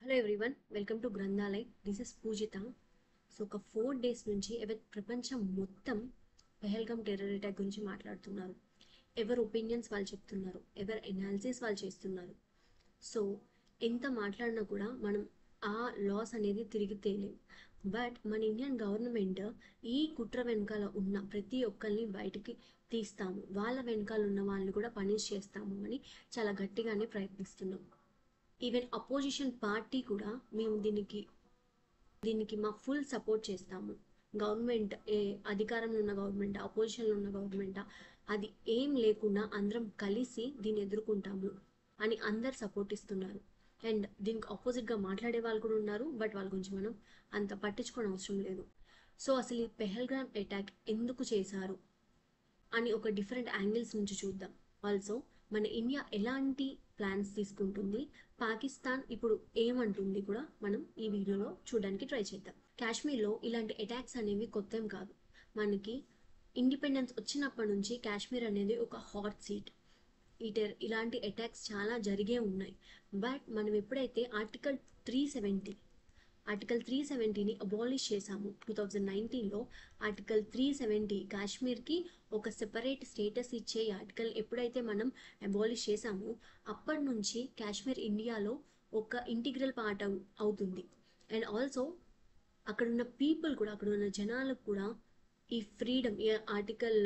Hello everyone, welcome to Granthalay. This is Poojitha. So ఒక 4 days నుంచి ప్రపంచం మొత్తం పెహల్గామ్ టెర్రర్ అటాక్ గురించి మాట్లాడుతున్నారు. ఎవరి ఒపీనియన్స్ వాళ్ళు చెప్తున్నారు, ఎవరి ఎనాలిసిస్ వాళ్ళు చేస్తున్నారు. సో ఎంత మాట్లాడినా కూడా మనం ఆ లాస్ అనేది తిరిగి తేలేం. బట్ మన ఇండియన్ గవర్నమెంట్ ఈ కుట్ర వెనకాల ఉన్న ప్రతి ఒక్కరిని బయటికి తీస్తాము, వాళ్ళ వెనకాల ఉన్న వాళ్ళని కూడా పనిష్ చేస్తాము అని చాలా గట్టిగానే ప్రయత్నిస్తున్నాం. ఈవెన్ అపోజిషన్ పార్టీ కూడా మేము దీనికి మా ఫుల్ సపోర్ట్ చేస్తాము. గవర్నమెంట్ అధికారంలో ఉన్న గవర్నమెంట్, అపోజిషన్లో ఉన్న గవర్నమెంట్, అది ఏం లేకుండా అందరం కలిసి దీన్ని ఎదుర్కొంటాము అని అందరు సపోర్ట్ ఇస్తున్నారు. అండ్ దీనికి ఆపోజిట్గా మాట్లాడే వాళ్ళు కూడా ఉన్నారు. బట్ వాళ్ళ గురించి మనం అంత పట్టించుకోవడం అవసరం లేదు. సో అసలు ఈ పెహల్గామ్ అటాక్ ఎందుకు చేశారు అని ఒక డిఫరెంట్ యాంగిల్స్ నుంచి చూద్దాం. ఆల్సో మన ఇండియా ఎలాంటి ప్లాన్స్ తీసుకుంటుంది, పాకిస్తాన్ ఇప్పుడు ఏమంటుంది కూడా మనం ఈ వీడియోలో చూడడానికి ట్రై చేద్దాం. కాశ్మీర్లో ఇలాంటి అటాక్స్ అనేవి కొత్త ఏం కాదు. మనకి ఇండిపెండెన్స్ వచ్చినప్పటి నుంచి కాశ్మీర్ అనేది ఒక హాట్ సీట్. ఇలాంటి అటాక్స్ చాలా జరిగే ఉన్నాయి. బట్ మనం ఎప్పుడైతే ఆర్టికల్ 370ని అబాలిష్ చేశాము 2019లో, ఆర్టికల్ 370 కాశ్మీర్కి ఒక సెపరేట్ స్టేటస్ ఇచ్చే ఆర్టికల్ ఎప్పుడైతే మనం అబాలిష్ చేశామో అప్పటి నుంచి కాశ్మీర్ ఇండియాలో ఒక ఇంటిగ్రల్ పార్ట్ అవుతుంది. అండ్ ఆల్సో అక్కడున్న పీపుల్ కూడా, అక్కడున్న జనాలకు కూడా ఈ ఫ్రీడమ్, ఈ ఆర్టికల్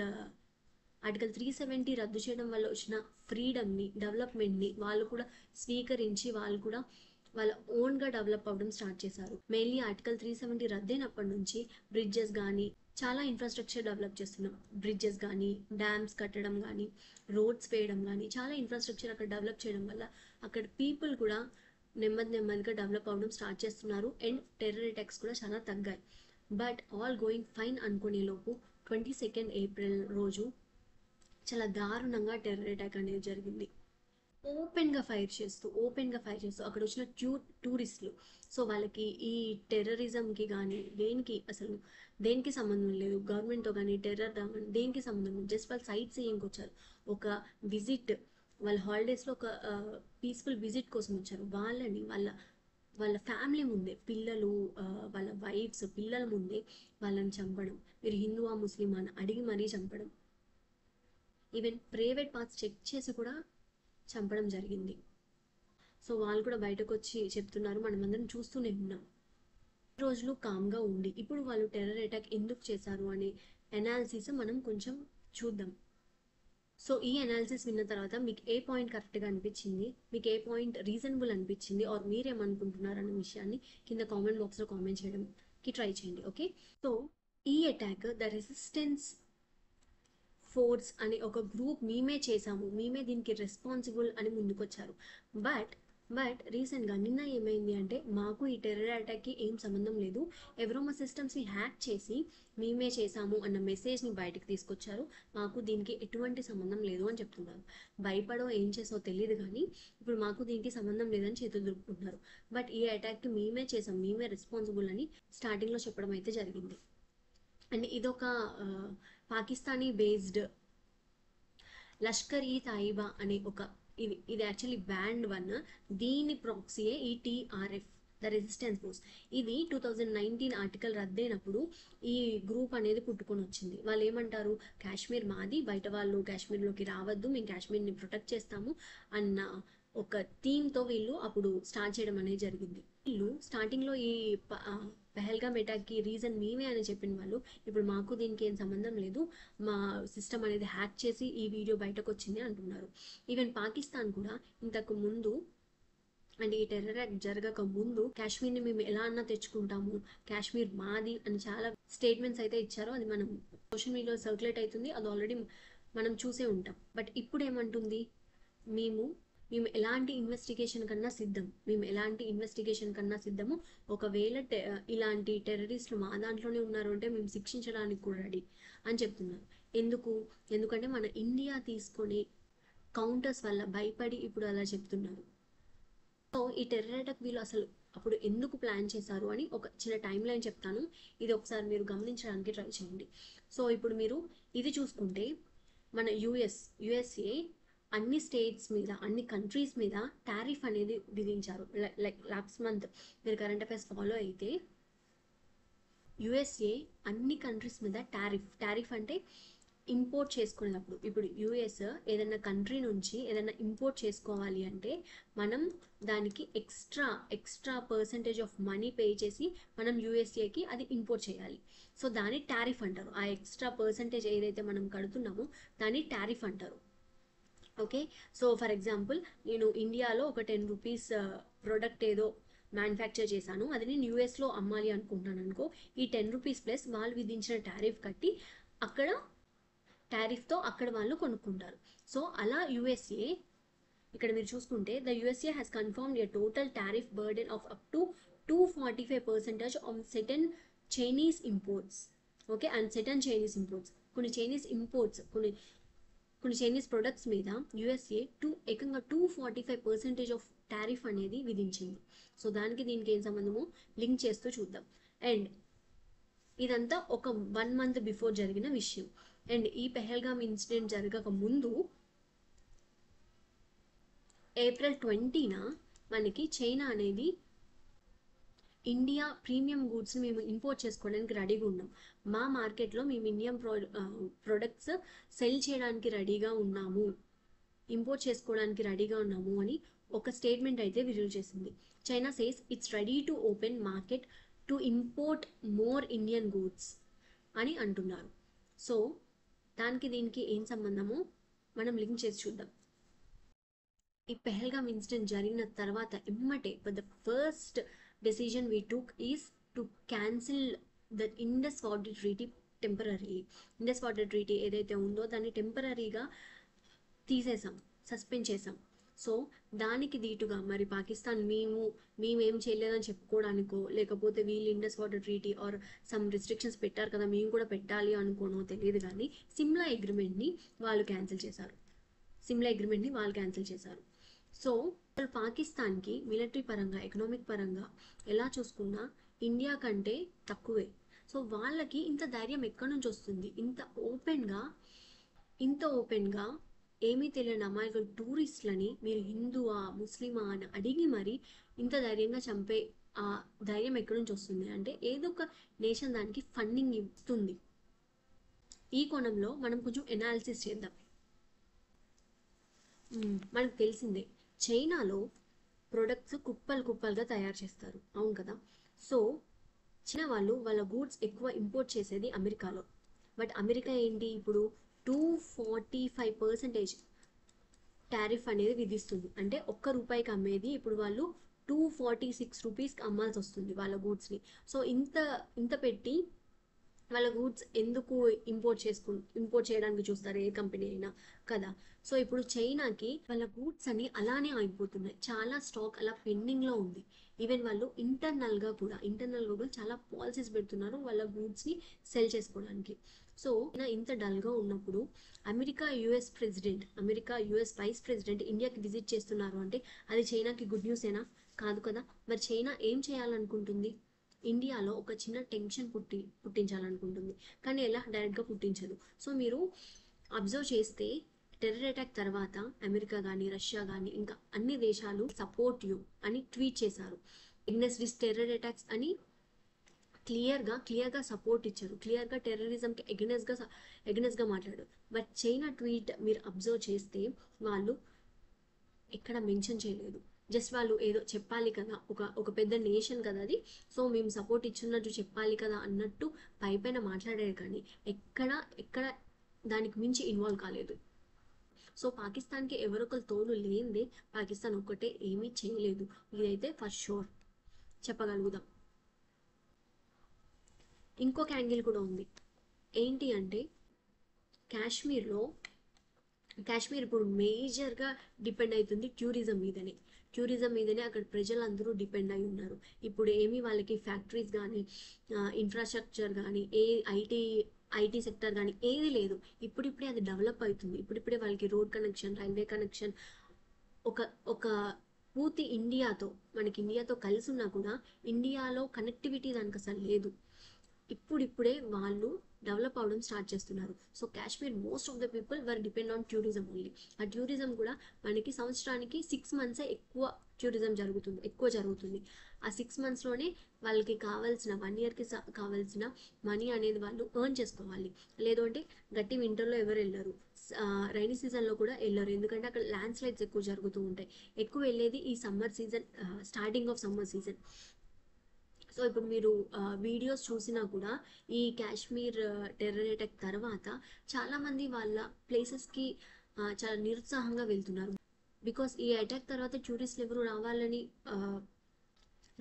370 రద్దు చేయడం వల్ల వచ్చిన ఫ్రీడమ్ని, డెవలప్మెంట్ని వాళ్ళు కూడా స్వీకరించి వాళ్ళు కూడా వాళ్ళ ఓన్గా డెవలప్ అవ్వడం స్టార్ట్ చేశారు. మెయిన్లీ ఆర్టికల్ 370 రద్దయినప్పటి నుంచి బ్రిడ్జెస్ కానీ చాలా ఇన్ఫ్రాస్ట్రక్చర్ డెవలప్ చేస్తున్నాం. బ్రిడ్జెస్ కానీ, డ్యామ్స్ కట్టడం కానీ, రోడ్స్ వేయడం కానీ, చాలా ఇన్ఫ్రాస్ట్రక్చర్ అక్కడ డెవలప్ చేయడం వల్ల అక్కడ పీపుల్ కూడా నెమ్మదిగా డెవలప్ అవ్వడం స్టార్ట్ చేస్తున్నారు. అండ్ టెర్రర్ అటాక్స్ కూడా చాలా తగ్గాయి. బట్ ఆల్ గోయింగ్ ఫైన్ అనుకునే లోపు 22 ఏప్రిల్ రోజు చాలా దారుణంగా టెర్రర్ అటాక్ అనేది జరిగింది. ఓపెన్గా ఫైర్ చేస్తూ అక్కడ వచ్చిన టూరిస్టులు. సో వాళ్ళకి ఈ టెర్రరిజంకి కానీ దేనికి సంబంధం లేదు. గవర్నమెంట్తో కానీ టెర్రర్ కానీ దేనికి సంబంధం లేదు. జస్ట్ వాళ్ళు సైట్ సీయింగ్కి వచ్చారు. ఒక విజిట్, వాళ్ళ హాలిడేస్లో ఒక పీస్ఫుల్ విజిట్ కోసం వచ్చారు. వాళ్ళ ఫ్యామిలీ ముందే, పిల్లలు, వాళ్ళ వైఫ్స్, పిల్లల ముందే వాళ్ళని చంపడం, మీరు హిందువా ముస్లిమా అని అడిగి మరీ చంపడం, ఈవెన్ ప్రైవేట్ పార్ట్స్ చెక్ చేసి కూడా చంపడం జరిగింది. సో వాళ్ళు కూడా బయటకు వచ్చి చెప్తున్నారు, మనమందరం చూస్తూనే ఉన్నాం. రోజులు కామ్గా ఉండి ఇప్పుడు వాళ్ళు టెర్రర్ అటాక్ ఎందుకు చేశారు అనే అనాలిసిస్ మనం కొంచెం చూద్దాం. సో ఈ అనాలిసిస్ విన్న తర్వాత మీకు ఏ పాయింట్ కరెక్ట్గా అనిపించింది, మీకు ఏ పాయింట్ రీజనబుల్ అనిపించింది, ఆర్ మీరేమనుకుంటున్నారు అన్న విషయాన్ని కింద కామెంట్ బాక్స్లో కామెంట్ చేయడానికి ట్రై చేయండి. ఓకే, సో ఈ అటాక్ ద రెసిస్టెన్స్ ఫోర్స్ అనే ఒక గ్రూప్ మేమే చేసాము, మేమే దీనికి రెస్పాన్సిబుల్ అని ముందుకొచ్చారు. బట్ రీసెంట్గా నిన్న ఏమైంది అంటే, మాకు ఈ టెర్రర్ అటాక్కి ఏం సంబంధం లేదు, ఎవరో మా సిస్టమ్స్ని హ్యాక్ చేసి మేమే చేసాము అన్న మెసేజ్ని బయటకు తీసుకొచ్చారు, మాకు దీనికి ఎటువంటి సంబంధం లేదు అని చెప్తున్నారు. భయపడో ఏం చేసో తెలియదు కానీ ఇప్పుడు మాకు దీనికి సంబంధం లేదని చేతులు దులుపుకుంటున్నారు. బట్ ఈ అటాక్కి మేమే చేసాం, మేమే రెస్పాన్సిబుల్ అని స్టార్టింగ్లో చెప్పడం అయితే జరిగింది. అండ్ ఇదొక పాకిస్తానీ బేస్డ్ లష్కర్ ఈ తాయిబా అనే ఒక ఇది యాక్చువల్లీ బ్యాండ్ వన్, దీని ప్రాక్సీయే ఈ TRF, ద రెసిస్టెన్స్ ఫోర్స్. ఇది 2019 ఆర్టికల్ రద్దయినప్పుడు ఈ గ్రూప్ అనేది పుట్టుకొని వచ్చింది. వాళ్ళు ఏమంటారు, కాశ్మీర్ మాది, బయట వాళ్ళు కాశ్మీర్లోకి రావద్దు, మేము కాశ్మీర్ని ప్రొటెక్ట్ చేస్తాము అన్న ఒక థీమ్తో వీళ్ళు అప్పుడు స్టార్ట్ చేయడం అనేది జరిగింది. వీళ్ళు స్టార్టింగ్లో ఈ పెహల్గామ్ అటాక్కి రీజన్ మేమే అని చెప్పిన వాళ్ళు ఇప్పుడు మాకు దీనికి ఏం సంబంధం లేదు, మా సిస్టమ్ అనేది హ్యాక్ చేసి ఈ వీడియో బయటకు వచ్చింది అంటున్నారు. ఈవెన్ పాకిస్తాన్ కూడా ఇంతకు ముందు, అంటే ఈ టెర్రర్ అటాక్ జరగక ముందు, కాశ్మీర్ని మేము ఎలా అన్నా తెచ్చుకుంటాము, కాశ్మీర్ మాది అని చాలా స్టేట్మెంట్స్ అయితే ఇచ్చారో అది మనం సోషల్ మీడియాలో సర్క్యులేట్ అవుతుంది, అది ఆల్రెడీ మనం చూసే ఉంటాం. బట్ ఇప్పుడు ఏమంటుంది, మేము ఎలాంటి ఇన్వెస్టిగేషన్ కన్నా సిద్ధము, ఒకవేళ ఇలాంటి టెర్రరిస్టులు మా దాంట్లోనే ఉన్నారు అంటే మేము శిక్షించడానికి కూడా రెడీ అని చెప్తున్నారు. ఎందుకంటే మన ఇండియా తీసుకొని కౌంటర్స్ వల్ల భయపడి ఇప్పుడు అలా చెప్తున్నారు. సో ఈ టెర్రర్ అటాక్ వీళ్ళు అసలు అప్పుడు ఎందుకు ప్లాన్ చేశారు అని ఒక చిన్న టైం లైన్ చెప్తాను, ఇది ఒకసారి మీరు గమనించడానికి ట్రై చేయండి. సో ఇప్పుడు మీరు ఇది చూసుకుంటే, మన యుఎస్ఏ అన్ని స్టేట్స్ మీద, అన్ని కంట్రీస్ మీద టారిఫ్ అనేది విధించారు. లైక్ లాస్ట్ మంత్ మీరు కరెంట్ అఫైర్స్ ఫాలో అయితే యుఎస్ఏ అన్ని కంట్రీస్ మీద టారిఫ్ అంటే ఇంపోర్ట్ చేసుకునేటప్పుడు, ఇప్పుడు యుఎస్ ఏదైనా కంట్రీ నుంచి ఏదైనా ఇంపోర్ట్ చేసుకోవాలి అంటే మనం దానికి extra percentage of money pay చేసి మనం యుఎస్ఏకి అది ఇంపోర్ట్ చేయాలి. సో దాన్ని టారిఫ్ అంటారు. ఆ ఎక్స్ట్రా పర్సంటేజ్ ఏదైతే మనం కడుతున్నామో దాన్ని టారిఫ్ అంటారు. ఓకే, సో ఫర్ ఎగ్జాంపుల్ నేను ఇండియాలో ఒక 10 రూపీస్ ప్రోడక్ట్ ఏదో మ్యానుఫ్యాక్చర్ చేశాను, అది నేను యూఎస్లో అమ్మాలి అనుకుంటున్నాను అనుకో, ఈ 10 రూపీస్ ప్లస్ వాళ్ళు విధించిన టారిఫ్ కట్టి అక్కడ టారిఫ్తో అక్కడ వాళ్ళు కొనుక్కుంటారు. సో అలా యుఎస్ఏ ఇక్కడ మీరు చూసుకుంటే the USA has confirmed a total tariff burden of up to 245% on certain Chinese imports. Okay, and certain Chinese imports, కొన్ని చైనీస్ ఇంపోర్ట్స్, కొన్ని చైనీస్ ప్రొడక్ట్స్ మీద యుఎస్ఏ ఏకంగా 245% ఆఫ్ టారిఫ్ అనేది విధించింది. సో దానికి దీనికి ఏం సంబంధమో లింక్ చేస్తూ చూద్దాం. అండ్ ఇదంతా ఒక 1 మంత్ బిఫోర్ జరిగిన విషయం. అండ్ ఈ పెహల్గామ్ ఇన్సిడెంట్ జరగక ముందు ఏప్రిల్ 20న మనకి చైనా అనేది ఇండియా ప్రీమియం గూడ్స్ని మేము ఇంపోర్ట్ చేసుకోవడానికి రెడీగా ఉన్నాం, మా మార్కెట్లో మేము ఇండియన్ ప్రొడక్ట్స్ సెల్ చేయడానికి రెడీగా ఉన్నాము, ఇంపోర్ట్ చేసుకోవడానికి రెడీగా ఉన్నాము అని ఒక స్టేట్మెంట్ అయితే రిలీజ్ చేసింది. China says it's ready to open market to import more Indian goods అని అంటున్నారు. సో దానికి దీనికి ఏం సంబంధమో మనం లింక్ చేసి చూద్దాం. ఈ పెహల్గామ్ ఇన్సిడెంట్ జరిగిన తర్వాత ఎమ్మటే the first decision we took is to cancel the Indus water treaty temporary. Indus water treaty ఏదైతే ఉందో దాన్ని టెంపరీగా తీసేసాం, సస్పెండ్ చేసాం. సో దానికి దీటుగా మరి పాకిస్తాన్ మేమేం చేయలేదని చెప్పుకోవడానికో, లేకపోతే వీళ్ళు Indus water treaty or some restrictions పెట్టారు కదా మేము కూడా పెట్టాలి అనుకోనో తెలియదు, కానీ సిమ్లా అగ్రిమెంట్ని వాళ్ళు క్యాన్సిల్ చేశారు. సో పాకిస్తాన్కి మిలిటరీ పరంగా, ఎకనామిక్ పరంగా ఎలా చూసుకున్నా ఇండియా కంటే తక్కువే. సో వాళ్ళకి ఇంత ధైర్యం ఎక్కడి నుంచి వస్తుంది? ఇంత ఓపెన్గా ఏమీ తెలియని అమాయకులు టూరిస్టులని మీరు హిందువా ముస్లిమా అని అడిగి మరి ఇంత ధైర్యంగా చంపే ఆ ధైర్యం ఎక్కడి నుంచి వస్తుంది అంటే ఏదో ఒక నేషన్ దానికి ఫండింగ్ ఇస్తుంది. ఈ కోణంలో మనం కొంచెం ఎనాలిసిస్ చేద్దాం. మనకు తెలిసిందే చైనాలో ప్రొడక్ట్స్ కుప్పలుగా తయారు చేస్తారు, అవును కదా. సో చైనా వాళ్ళ గూడ్స్ ఎక్కువ ఇంపోర్ట్ చేసేది అమెరికాలో. బట్ అమెరికా ఏంటి ఇప్పుడు 245% టారిఫ్ అనేది విధిస్తుంది. అంటే ₹1 అమ్మేది ఇప్పుడు వాళ్ళు 246 రూపీస్కి అమ్మాల్సి వస్తుంది వాళ్ళ గూడ్స్ని. సో ఇంత పెట్టి వాళ్ళ గూడ్స్ ఎందుకు ఇంపోర్ట్ చేయడానికి చూస్తారు ఏ కంపెనీ అయినా కదా. సో ఇప్పుడు చైనాకి వాళ్ళ గూడ్స్ అన్ని అలానే అయిపోతున్నాయి, చాలా స్టాక్ అలా పెండింగ్లో ఉంది. ఈవెన్ వాళ్ళు ఇంటర్నల్గా కూడా చాలా పాలసీస్ పెడుతున్నారు వాళ్ళ గూడ్స్ని సెల్ చేసుకోవడానికి. సో ఇంత డల్గా ఉన్నప్పుడు అమెరికా యుఎస్ వైస్ ప్రెసిడెంట్ ఇండియాకి విజిట్ చేస్తున్నారు అంటే అది చైనాకి గుడ్ న్యూస్ ఏనా? కాదు కదా. మరి చైనా ఏం చేయాలనుకుంటుంది? ఇండియాలో ఒక చిన్న టెన్షన్ పుట్టించాలనుకుంటుంది, కానీ ఎలా? డైరెక్ట్గా పుట్టించదు. సో మీరు అబ్జర్వ్ చేస్తే టెర్రర్ అటాక్ తర్వాత అమెరికా కానీ రష్యా కానీ ఇంకా అన్ని దేశాలు సపోర్ట్ యూ అని ట్వీట్ చేశారు. ఎగ్నెస్ట్ దిస్ టెర్రర్ అటాక్స్ అని క్లియర్గా సపోర్ట్ ఇచ్చారు, క్లియర్గా టెర్రరిజంకి ఎగ్నెస్ట్గా మాట్లాడారు. బట్ చైనా ట్వీట్ మీరు అబ్జర్వ్ చేస్తే వాళ్ళు ఎక్కడ మెన్షన్ చేయలేదు. జస్ట్ వాళ్ళు ఏదో చెప్పాలి కదా, ఒక పెద్ద నేషన్ కదా అది, సో మేము సపోర్ట్ ఇచ్చినట్టు చెప్పాలి కదా అన్నట్టు పైపైన మాట్లాడారు, కానీ ఎక్కడ దానికి మించి ఇన్వాల్వ్ కాలేదు. సో పాకిస్తాన్కి ఎవరొకరు తోడు లేనిదే పాకిస్తాన్ ఒక్కటే ఏమీ చేయలేదు, ఇదైతే ఫర్ షూర్ చెప్పగలుగుదాం. ఇంకొక యాంగిల్ కూడా ఉంది. ఏంటి అంటే కాశ్మీర్ ఇప్పుడు మేజర్గా డిపెండ్ అవుతుంది టూరిజం మీదనే అక్కడ ప్రజలందరూ డిపెండ్ అయి ఉన్నారు. ఇప్పుడు ఏమీ వాళ్ళకి ఫ్యాక్టరీస్ కానీ ఇన్ఫ్రాస్ట్రక్చర్ కానీ ఐటీ సెక్టర్ కానీ ఏది లేదు. ఇప్పుడిప్పుడే అది డెవలప్ అవుతుంది. ఇప్పుడిప్పుడే వాళ్ళకి రోడ్ కనెక్షన్, రైల్వే కనెక్షన్ ఒక పూర్తి ఇండియాతో కలిసి ఉన్నా కూడా ఇండియాలో కనెక్టివిటీ దానికి అసలు లేదు. ఇప్పుడిప్పుడే వాళ్ళు డెవలప్ అవడం స్టార్ట్ చేస్తున్నారు. So Kashmir most of the people were depend on tourism only. ఆ టూరిజం కూడా మనకి సంవత్సరానికి 6 మంత్సే ఎక్కువ జరుగుతుంది. ఆ 6 మంత్స్లోనే వాళ్ళకి కావాల్సిన 1 ఇయర్కి కావాల్సిన మనీ అనేది వాళ్ళు ఎర్న్ చేసుకోవాలి. లేదు అంటే గట్టి వింటర్లో ఎవరు వెళ్ళరు, రైనీ సీజన్లో కూడా వెళ్ళరు, ఎందుకంటే అక్కడ ల్యాండ్ స్లైడ్స్ ఎక్కువ జరుగుతూ ఉంటాయి. ఎక్కువ వెళ్ళేది ఈ summer season, starting of summer season. So ఇప్పుడు మీరు వీడియోస్ చూసినా కూడా ఈ కాశ్మీర్ టెర్రర్ అటాక్ తర్వాత చాలామంది వాళ్ళ ప్లేసెస్కి చాలా నిరుత్సాహంగా వెళ్తున్నారు. బికాస్ ఈ అటాక్ తర్వాత టూరిస్టులు ఎవరు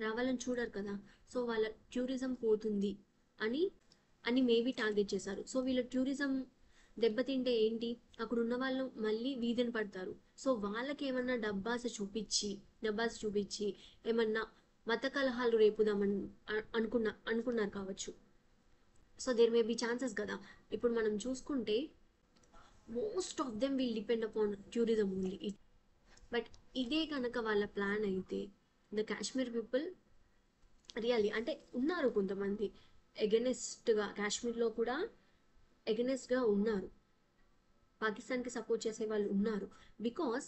రావాలని చూడరు కదా. సో వాళ్ళ టూరిజం పోతుంది అని అని మేబీ టార్గెట్ చేశారు. సో వీళ్ళ టూరిజం దెబ్బతింటే ఏంటి, అక్కడ ఉన్న వాళ్ళు మళ్ళీ వీధిని పడతారు. సో వాళ్ళకి ఏమన్నా డబ్బాస చూపించి ఏమన్నా మత కలహాలు రేపుదామని అనుకున్నారు కావచ్చు. So there may be chances కదా. ఇప్పుడు మనం చూసుకుంటే most of them will depend upon tourism only. But ఇదే కనుక వాళ్ళ ప్లాన్ అయితే ద కాశ్మీర్ పీపుల్ రియల్లీ, అంటే ఉన్నారు కొంతమంది ఎగెనెస్ట్గా, కాశ్మీర్లో కూడా ఎగెనెస్ట్గా ఉన్నారు, పాకిస్తాన్కి సపోర్ట్ చేసే వాళ్ళు ఉన్నారు. బికాస్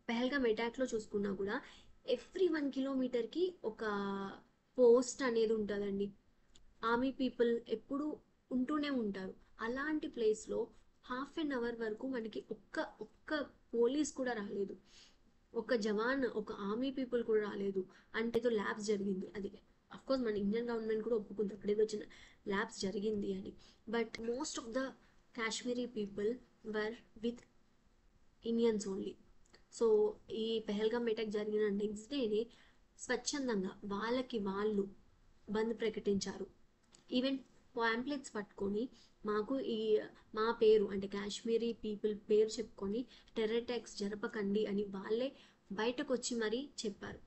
పెహల్గామ్ అటాక్లో చూసుకున్నా కూడా ఎవ్రీ 1 కిలోమీటర్కి ఒక పోస్ట్ అనేది ఉంటుందండి. ఆర్మీ పీపుల్ ఎప్పుడు ఉంటూనే ఉంటారు. అలాంటి ప్లేస్లో ½ వరకు మనకి ఒక్క పోలీస్ కూడా రాలేదు, ఒక జవాన్, ఒక ఆర్మీ పీపుల్ కూడా రాలేదు. అంటే ఏదో ల్యాబ్స్ జరిగింది, అది అఫ్కోర్స్ మన ఇండియన్ గవర్నమెంట్ కూడా ఒప్పుకుంది అక్కడ ఏదో చిన్న ల్యాబ్స్ జరిగింది అని. But most of the Kashmiri people were with Indians only. So ఈ పెహల్గామ్ అటాక్ జరిగిన నెక్స్ట్ డేనే స్వచ్ఛందంగా వాళ్ళకి వాళ్ళు బంద్ ప్రకటించారు. ఈవెన్ పాంప్లెట్స్ పట్టుకొని మా పేరు అంటే కాశ్మీరీ పీపుల్ పేరు చెప్పుకొని టెర్రర్ అటాక్స్ జరపకండి అని వాళ్ళే బయటకు వచ్చి మరీ చెప్పారు.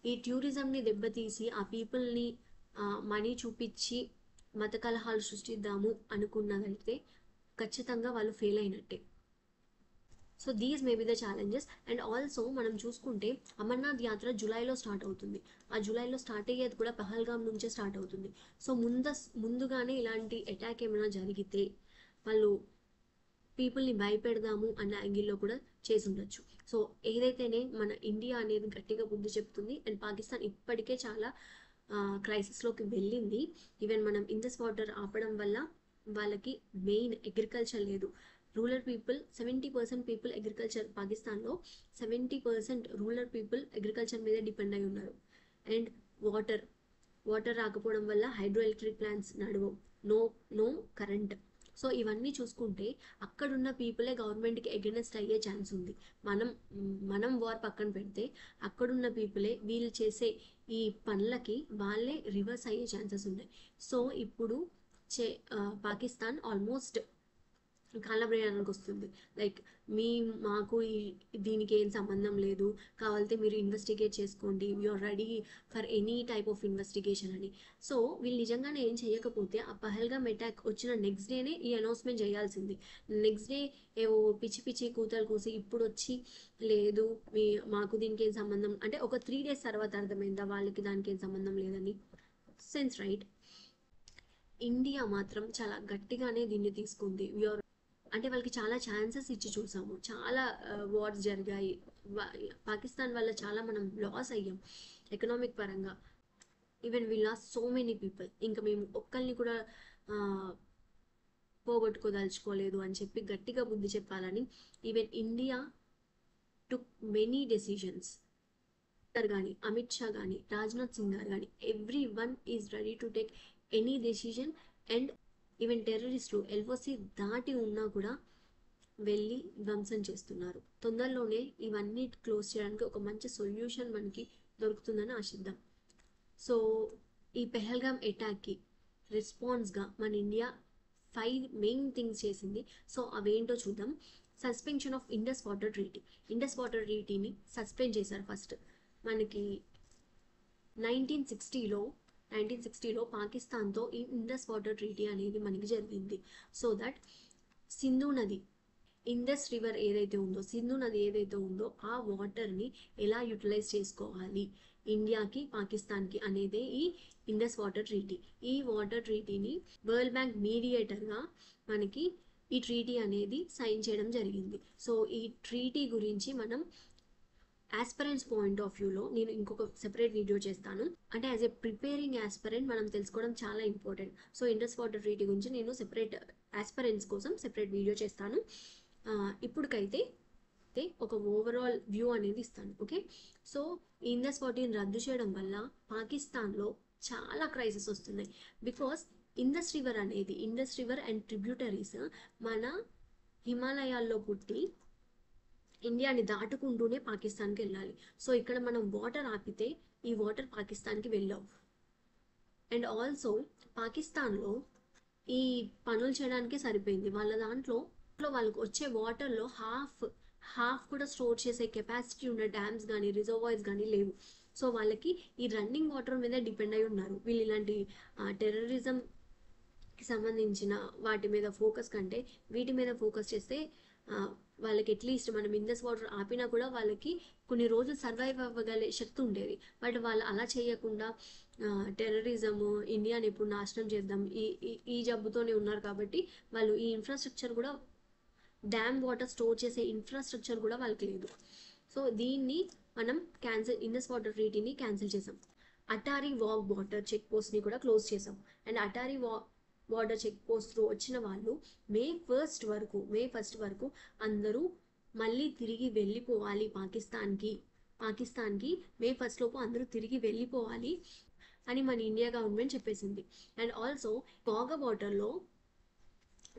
ఈ టూరిజంని దెబ్బతీసి ఆ పీపుల్ని మనీ చూపించి మత కలహాలు సృష్టిద్దాము అనుకున్నదైతే ఖచ్చితంగా వాళ్ళు ఫెయిల్ అయినట్టే. So these may be the challenges. And also మనం చూసుకుంటే అమర్నాథ్ యాత్ర జూలైలో స్టార్ట్ అవుతుంది. ఆ జూలైలో స్టార్ట్ అయ్యేది కూడా పహల్గామ్ నుంచే స్టార్ట్ అవుతుంది. సో ముందుగానే ఇలాంటి అటాక్ ఏమైనా జరిగితే వాళ్ళు పీపుల్ని భయపెడదాము అన్న యాంగిల్లో కూడా చేసి ఉండొచ్చు. సో ఏదైతేనే మన ఇండియా అనేది గట్టిగా బుద్ధి చెప్తుంది. అండ్ పాకిస్తాన్ ఇప్పటికే చాలా క్రైసిస్లోకి వెళ్ళింది. ఈవెన్ మనం ఇండస్ వాటర్ ఆపడం వల్ల వాళ్ళకి మెయిన్ అగ్రికల్చర్ లేదు. రూరల్ పీపుల్ 70% పీపుల్ అగ్రికల్చర్, పాకిస్తాన్లో 70% రూరల్ పీపుల్ అగ్రికల్చర్ మీదే డిపెండ్ అయి ఉన్నారు. అండ్ వాటర్ రాకపోవడం వల్ల హైడ్రో ఎలక్ట్రిక్ ప్లాంట్స్ నడవవు, నో కరెంట్. సో ఇవన్నీ చూసుకుంటే అక్కడున్న పీపులే గవర్నమెంట్కి అగెనెస్ట్ అయ్యే ఛాన్స్ ఉంది. మనం వార్ పక్కన పెడితే అక్కడున్న పీపులే వీళ్ళు చేసే ఈ పనులకి వాళ్ళే రివర్స్ అయ్యే ఛాన్సెస్ ఉన్నాయి. సో ఇప్పుడు పాకిస్తాన్ ఆల్మోస్ట్ కాలబ్రేయానికి వస్తుంది. లైక్ మాకు దీనికి ఏం సంబంధం లేదు, కావాలంటే మీరు ఇన్వెస్టిగేట్ చేసుకోండి, we are ready for any type of investigation అని. సో వీళ్ళు నిజంగానే ఏం చేయకపోతే ఆ పహల్గామ్ అటాక్ వచ్చిన నెక్స్ట్ డేనే ఈ అనౌన్స్మెంట్ చేయాల్సింది. నెక్స్ట్ డే ఏవో పిచ్చి కూతలు కూసి ఇప్పుడు వచ్చి లేదు మాకు దీనికి ఏం సంబంధం అంటే ఒక 3 days తర్వాత అర్థమైందా వాళ్ళకి దానికి ఏం సంబంధం లేదని. Sense right. ఇండియా మాత్రం చాలా గట్టిగానే దీన్ని తీసుకుంది. అంటే వాళ్ళకి చాలా ఛాన్సెస్ ఇచ్చి చూసాము, చాలా వార్స్ జరిగాయి, పాకిస్తాన్ వల్ల చాలా మనం లాస్ అయ్యాం ఎకనామిక్ పరంగా. Even we loss so many people. ఇంకా మేము ఒక్కరిని కూడా పోగొట్టుకోదలుచుకోలేదు అని చెప్పి గట్టిగా బుద్ధి చెప్పాలని even India took many decisions. కానీ అమిత్ షా కానీ రాజ్నాథ్ సింగ్ గారు కానీ everyone is ready to take any decision. And even టెర్రరిస్టులు ఎల్ఓసి దాటి ఉన్నా కూడా వెళ్ళి ధ్వంసం చేస్తున్నారు. తొందరలోనే ఇవన్నీ క్లోజ్ చేయడానికి ఒక మంచి సొల్యూషన్ మనకి దొరుకుతుందని ఆశిద్దాం. సో ఈ పెహల్గామ్ అటాక్కి రెస్పాన్స్గా మన ఇండియా 5 మెయిన్ థింగ్స్ చేసింది. సో అవేంటో చూద్దాం. సస్పెన్షన్ ఆఫ్ ఇండస్ వాటర్ ట్రీటీని సస్పెండ్ చేశారు. ఫస్ట్ మనకి 1960లో పాకిస్తాన్తో ఈ ఇండస్ వాటర్ ట్రీటీ అనేది మనకి జరిగింది. సో దట్ సింధు నది, సింధు నది ఏదైతే ఉందో ఆ వాటర్ని ఎలా యూటిలైజ్ చేసుకోవాలి, ఇండియాకి పాకిస్తాన్కి అనేదే ఈ ఇండస్ వాటర్ ట్రీటీ. ఈ వాటర్ ట్రీటీని వరల్డ్ బ్యాంక్ మీడియేటర్గా మనకి ఈ ట్రీటీ అనేది సైన్ చేయడం జరిగింది. సో ఈ ట్రీటీ గురించి మనం ఆస్పరెంట్స్ పాయింట్ ఆఫ్ వ్యూలో నేను ఇంకొక సెపరేట్ వీడియో చేస్తాను. అంటే యాజ్ ఎ ప్రిపేరింగ్ ఆస్పరెంట్ మనం తెలుసుకోవడం చాలా important. So Indus water treaty గురించి నేను సెపరేట్ ఆస్పరెంట్స్ కోసం సెపరేట్ వీడియో చేస్తాను. ఇప్పుడుకైతే ఒక ఓవరాల్ వ్యూ అనేది ఇస్తాను. ఓకే, సో ఇండస్ వాటర్ని రద్దు చేయడం వల్ల పాకిస్తాన్లో చాలా క్రైసిస్ వస్తున్నాయి. Because Indus river and tributaries మన హిమాలయాల్లో పుట్టి ఇండియాని దాటుకుంటూనే పాకిస్తాన్కి వెళ్ళాలి. సో ఇక్కడ మనం వాటర్ ఆపితే ఈ వాటర్ పాకిస్తాన్కి వెళ్ళవు. అండ్ ఆల్సో పాకిస్తాన్లో ఈ పనులు చేయడానికే సరిపోయింది. వాళ్ళ దాంట్లో వాళ్ళకి వచ్చే వాటర్లో హాఫ్ కూడా స్టోర్ చేసే కెపాసిటీ ఉన్న డ్యామ్స్ కానీ రిజర్వాయర్స్ కానీ లేవు. సో వాళ్ళకి ఈ రన్నింగ్ వాటర్ మీద డిపెండ్ అయి ఉన్నారు. వీళ్ళు ఇలాంటి టెర్రరిజంకి సంబంధించిన వాటి మీద ఫోకస్ కంటే వీటి మీద ఫోకస్ చేస్తే వాళ్ళకి అట్లీస్ట్ మనం ఇండస్ వాటర్ ఆపినా కూడా వాళ్ళకి కొన్ని రోజులు సర్వైవ్ అవ్వగలే శక్తి ఉండేది. బట్ వాళ్ళు అలా చేయకుండా టెర్రరిజము, ఇండియాని ఎప్పుడు నాశనం చేద్దాం ఈ జబ్బుతోనే ఉన్నారు. కాబట్టి వాళ్ళు ఈ ఇన్ఫ్రాస్ట్రక్చర్ కూడా, డ్యామ్ వాటర్ స్టోర్ చేసే ఇన్ఫ్రాస్ట్రక్చర్ కూడా వాళ్ళకి లేదు. సో దీన్ని మనం ఇండస్ వాటర్ ట్రీటీని క్యాన్సిల్ చేసాం. అటారీ వాగ్ వాటర్ చెక్ పోస్ట్ని కూడా క్లోజ్ చేసాం. And Attari water check post through వచ్చిన వాళ్ళు మే ఫస్ట్ వరకు అందరూ మళ్ళీ తిరిగి వెళ్ళిపోవాలి పాకిస్తాన్కి మే 1 లోపు అందరూ తిరిగి వెళ్ళిపోవాలి అని మన ఇండియా గవర్నమెంట్ చెప్పేసింది. అండ్ ఆల్సో వాగా వాటర్లో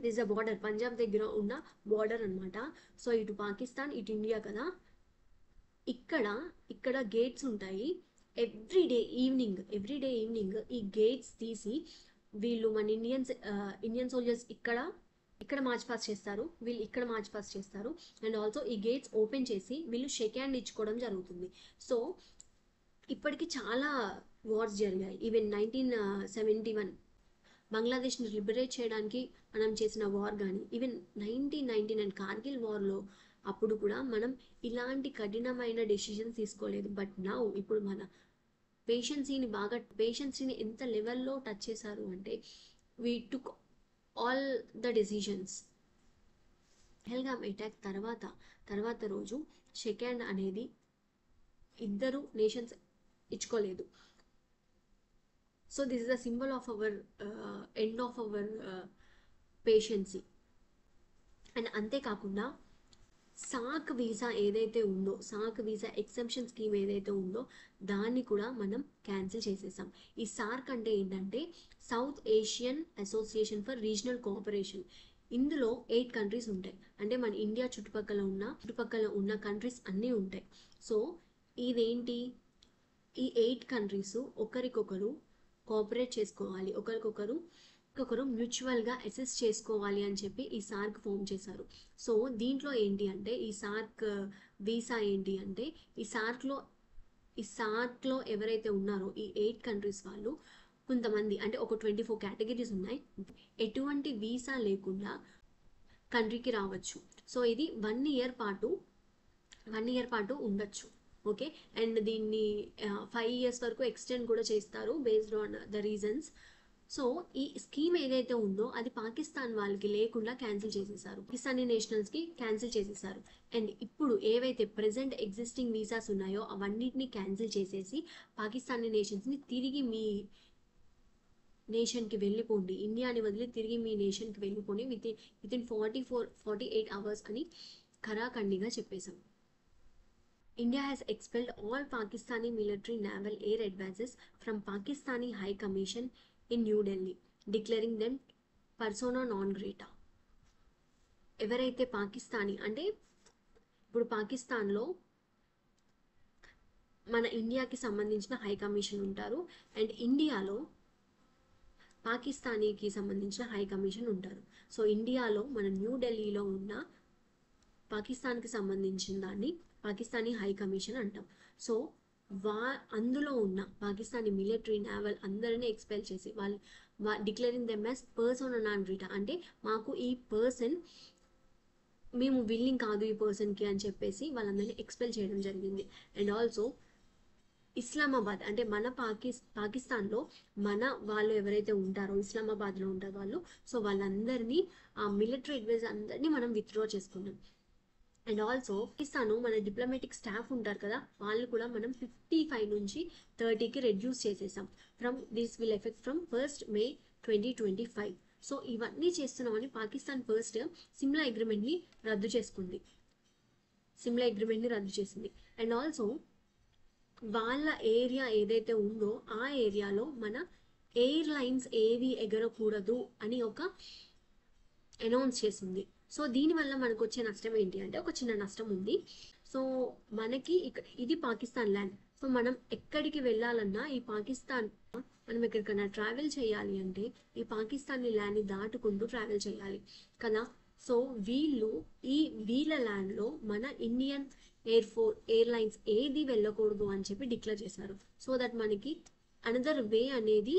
దిస్ అ బార్డర్, పంజాబ్ దగ్గర ఉన్న బార్డర్ అనమాట. సో ఇటు పాకిస్తాన్ ఇటు ఇండియా కదా. ఇక్కడ గేట్స్ ఉంటాయి. ఎవ్రీడే ఈవినింగ్ ఈ గేట్స్ తీసి వీళ్ళు మన ఇండియన్ సోల్జర్స్ ఇక్కడ మార్చ్ పాస్ట్ చేస్తారు, వీళ్ళు ఇక్కడ మార్చ్ పాస్ట్ చేస్తారు. అండ్ ఆల్సో ఈ గేట్స్ ఓపెన్ చేసి వీళ్ళు షేక్ హ్యాండ్ ఇచ్చుకోవడం జరుగుతుంది. సో ఇప్పటికి చాలా వార్స్ జరిగాయి. ఈవెన్ 1971 బంగ్లాదేశ్ని లిబరేట్ చేయడానికి మనం చేసిన వార్ కానీ, ఈవెన్ 1999 కార్గిల్ వార్లో అప్పుడు కూడా మనం ఇలాంటి కఠినమైన డెసిషన్స్ తీసుకోలేదు. బట్ ఇప్పుడు మన పేషెన్సీని ఎంత లెవెల్లో టచ్ చేశారు అంటే we took all the decisions. Pahalgam attack తర్వాత రోజు షేక్ హ్యాండ్ అనేది ఇద్దరు నేషన్స్ ఇచ్చుకోలేదు. So this is the symbol of our end of our patiency. And అంతేకాకుండా సాక్ వీసా ఎగ్జంప్షన్ స్కీమ్ ఏదైతే ఉందో దాన్ని కూడా మనం క్యాన్సిల్ చేసేసాం. ఈ సార్క్ అంటే ఏంటంటే south Asian association for regional cooperation. ఇందులో 8 కంట్రీస్ ఉంటాయి. అంటే మన ఇండియా చుట్టుపక్కల ఉన్న కంట్రీస్ అన్నీ ఉంటాయి. సో ఇదేంటి, ఈ 8 కంట్రీస్ ఒకరికొకరు కోఆపరేట్ చేసుకోవాలి, ఒకరికొకరు మ్యూచువల్గా అసెస్ చేసుకోవాలి అని చెప్పి ఈ సార్క్ ఫామ్ చేశారు. సో దీంట్లో ఏంటి అంటే ఈ సార్క్ వీసా ఏంటి అంటే ఈ సార్క్లో ఎవరైతే ఉన్నారో ఈ 8 కంట్రీస్ వాళ్ళు కొంతమంది, అంటే ఒక 24 కేటగిరీస్ ఉన్నాయి, ఎటువంటి వీసా లేకుండా కంట్రీకి రావచ్చు. సో ఇది 1 ఇయర్ పాటు ఉండొచ్చు. ఓకే, అండ్ దీన్ని 5 ఇయర్స్ వరకు ఎక్స్టెండ్ కూడా చేస్తారు based on the reasons. So ఈ స్కీమ్ ఏదైతే ఉందో అది పాకిస్తాన్ వాళ్ళకి లేకుండా క్యాన్సిల్ చేసేసారు, పాకిస్తానీ నేషనల్స్కి క్యాన్సిల్ చేసేసారు. అండ్ ఇప్పుడు ఏవైతే ప్రెసెంట్ ఎగ్జిస్టింగ్ వీసాస్ ఉన్నాయో అవన్నిటిని క్యాన్సిల్ చేసేసి పాకిస్తానీ నేషన్స్ని తిరిగి మీ నేషన్కి వెళ్ళిపోండి, ఇండియాని వదిలి తిరిగి మీ నేషన్కి వెళ్ళిపోండి వితిన్ 48 అవర్స్ అని ఖరాఖండిగా చెప్పేశాం. India has expelled all Pakistani military, naval, air advances from Pakistani High Commission in New Delhi, declaring them persona non grata. ఎవరైతే పాకిస్తానీ, అంటే ఇప్పుడు పాకిస్తాన్లో మన ఇండియాకి సంబంధించిన హై కమిషన్ ఉంటారు అండ్ ఇండియాలో పాకిస్తానీకి సంబంధించిన హై కమిషన్ ఉంటారు. సో ఇండియాలో మన న్యూఢిల్లీలో ఉన్న పాకిస్తాన్కి సంబంధించిన దాన్ని పాకిస్తానీ హై కమిషన్ అంటాం. సో అందులో ఉన్న పాకిస్తానీ మిలిటరీ, నావల్ అందరినీ ఎక్స్పెల్ చేసి వాళ్ళు declaring them as persona non grata, అంటే మాకు ఈ పర్సన్, మేము విల్లింగ్ కాదు ఈ పర్సన్కి అని చెప్పేసి వాళ్ళందరినీ ఎక్స్పెల్ చేయడం జరిగింది. అండ్ ఆల్సో ఇస్లామాబాద్ అంటే మన పాకిస్తాన్లో మన వాళ్ళు ఎవరైతే ఉంటారో ఇస్లామాబాద్లో ఉంటారు వాళ్ళు, సో వాళ్ళందరినీ ఆ మిలిటరీ అడ్వైజ్ అందరినీ మనం విత్డ్రా చేసుకున్నాం. అండ్ ఆల్సో పాకిస్తాన్ మన డిప్లొమాటిక్ స్టాఫ్ ఉంటారు కదా, వాళ్ళు కూడా మనం 55 నుంచి 30కి రెడ్యూస్ చేసేసాం. This will effect from 1st May 2025. So ఇవన్నీ చేస్తున్నామని పాకిస్తాన్ ఫస్ట్ సిమ్లా అగ్రిమెంట్ని రద్దు చేసుకుంది. అండ్ ఆల్సో వాళ్ళ ఏరియా ఏదైతే ఉందో ఆ ఏరియాలో మన ఎయిర్లైన్స్ ఏవి ఎగరకూడదు అని ఒక అనౌన్స్ చేసింది. సో దీనివల్ల మనకు వచ్చే నష్టం ఏంటి అంటే ఒక చిన్న నష్టం ఉంది. సో మనకి ఇది పాకిస్తాన్ ల్యాండ్. సో మనం ఎక్కడికి వెళ్ళాలన్నా ఈ పాకిస్తాన్, మనం ఎక్కడికైనా ట్రావెల్ చేయాలి అంటే ఈ పాకిస్తానీ ల్యాండ్ని దాటుకుంటూ ట్రావెల్ చేయాలి కదా. సో వీళ్ళ ల్యాండ్లో మన ఇండియన్ ఎయిర్లైన్స్ ఏది వెళ్ళకూడదు అని చెప్పి డిక్లేర్ చేశారు. సో దట్ మనకి అనదర్ వే అనేది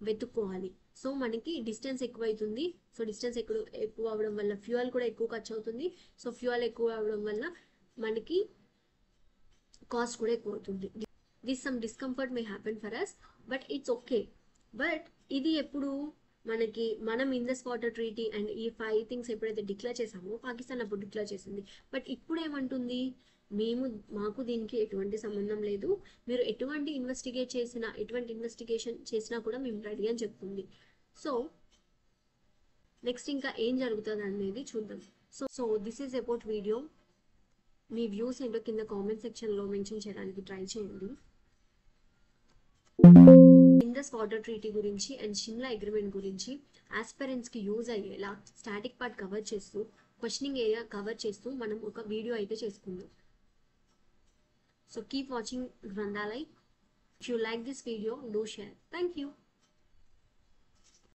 వెతుక్కోవాలి. సో మనకి డిస్టెన్స్ ఎక్కువ అవుతుంది. సో డిస్టెన్స్ ఎక్కువ అవడం వల్ల ఫ్యూయల్ కూడా ఎక్కువ ఖర్చు అవుతుంది. సో ఫ్యూయల్ ఎక్కువ అవడం వల్ల మనకి కాస్ట్ కూడా ఎక్కువ అవుతుంది. This some discomfort may happen for us, but it's okay. But ఇది ఎప్పుడు మనం ఇండస్ వాటర్ ట్రీటీ అండ్ ఈ 5 థింగ్స్ ఎప్పుడైతే డిక్లేర్ చేసామో పాకిస్తాన్ అప్పుడు డిక్లేర్ చేసింది. బట్ ఇప్పుడు ఏమంటుంది, మాకు దీనికి ఎటువంటి సంబంధం లేదు, మీరు ఎటువంటి ఇన్వెస్టిగేషన్ చేసినా కూడా మేము రెడీ అని చెప్తుంది. సో నెక్స్ట్ ఇంకా ఏం జరుగుతుంది అనేది చూద్దాం. So this is about video. Me views ఏంటో కింద కామెంట్ సెక్షన్లో మెన్షన్ చేయడానికి ట్రై చేయండి. ఇండస్ వాటర్ ట్రీటీ గురించి అండ్ షిమ్లా అగ్రిమెంట్ గురించి ఆస్పిరెంట్స్కి యూజ్ అయ్యేలా స్టాటిక్ పార్ట్ కవర్ చేస్తూ, క్వశ్చనింగ్ ఏరియా కవర్ చేస్తూ మనం ఒక వీడియో అయితే చేసుకుందాం. So keep watching Grandalai. If you like this video, do share. Thank you.